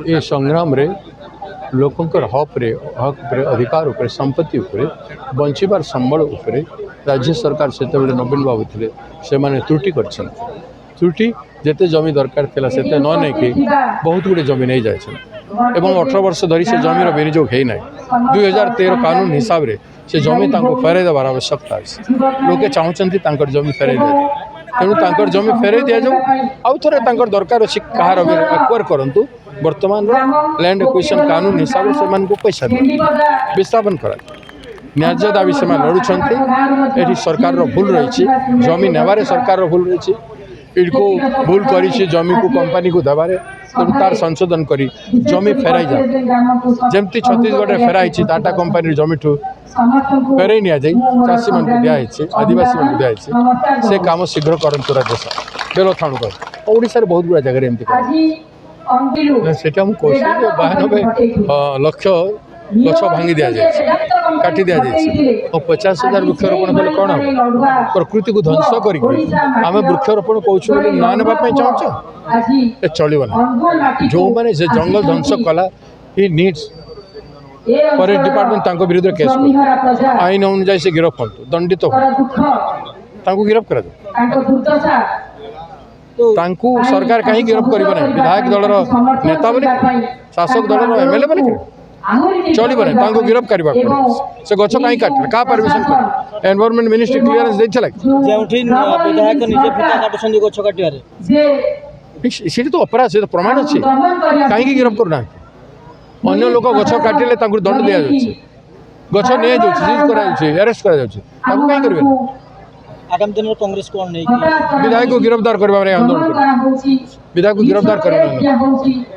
ये संग्राम रे लोकंकर हक रे अधिकार उपरे संपत्ति उपरे बंचिबार संबल उपरे राज्य सरकार से नवीन बाबू थे से माने त्रुटि कर त्रुटि जिते जमी दरकार थिला सेते न नहीं कि बहुत गुड़े जमी नहीं जाए एवं 18 वर्ष धरी से जमीर विनियोग है ना 2013 कानून हिसाब रे से जमी फेरई देवार आवश्यकता अच्छे लोके चाहते जमी फेरई दिया तेणु जमी फेरई दि जाऊ आउ थे दरकार अच्छी कहार एक्वायर करूँ बर्तमान लैंड एक्विजिशन कानून हिसाब से पैसा विस्थापन करा न्याय दाबी से लड़ुंट सरकार भूल रही जमी नेबारे सरकार भूल रही इको भूल करी जमी को कंपनी को देवारे तेणु तार संशोधन करी जमी फेराई जा जमती छत्तीसगढ़ में फेराई टाटा कंपनी जमी ठू फेरई नि चाषी मान दिखाई आदिवासी मान दिखाई से काम शीघ्र करतु राज्य बेल थाणु कर ओडिशा बहुत गुड़ा जगह एमती मुझे 92 लक्ष गछ भांगी दि जाए काटी दि जाए और 50,000 वृक्षरोपण कले कौन हम प्रकृति को ध्वंस करें वृक्षरोपण कहूँ ना नापी चाहूँ चलना जो मैंने से जंगल ध्वंस कला ही नीड्स फॉरेस्ट डिपार्टमेंट विरुद्ध केस कर आईन अनुजाई से गिरफ हूँ दंडित हो गिरफ कर सरकार कहीं गिरफ कर विधायक दल नेता बोली शासक दल एमएलए बोली चलो ना गिरफ करने से गछ कहीं काटे क्या परमिशन कर एनवायरमेंट मिनिस्ट्री क्लीयरेंस देला विधायक निजे फिता काटुछन गछ काटियारे सीट तो अपराध से तो प्रमाण अच्छे कहीं गिरफ करना अन्य लोक गछ काटिले दंड दि जाए गछ नहीं सीज अरेस्ट कर आगामी दिन कांग्रेस कौन नहीं विधायक को गिरफ्तार करने आंदोलन विधायक को गिरफ्तार करने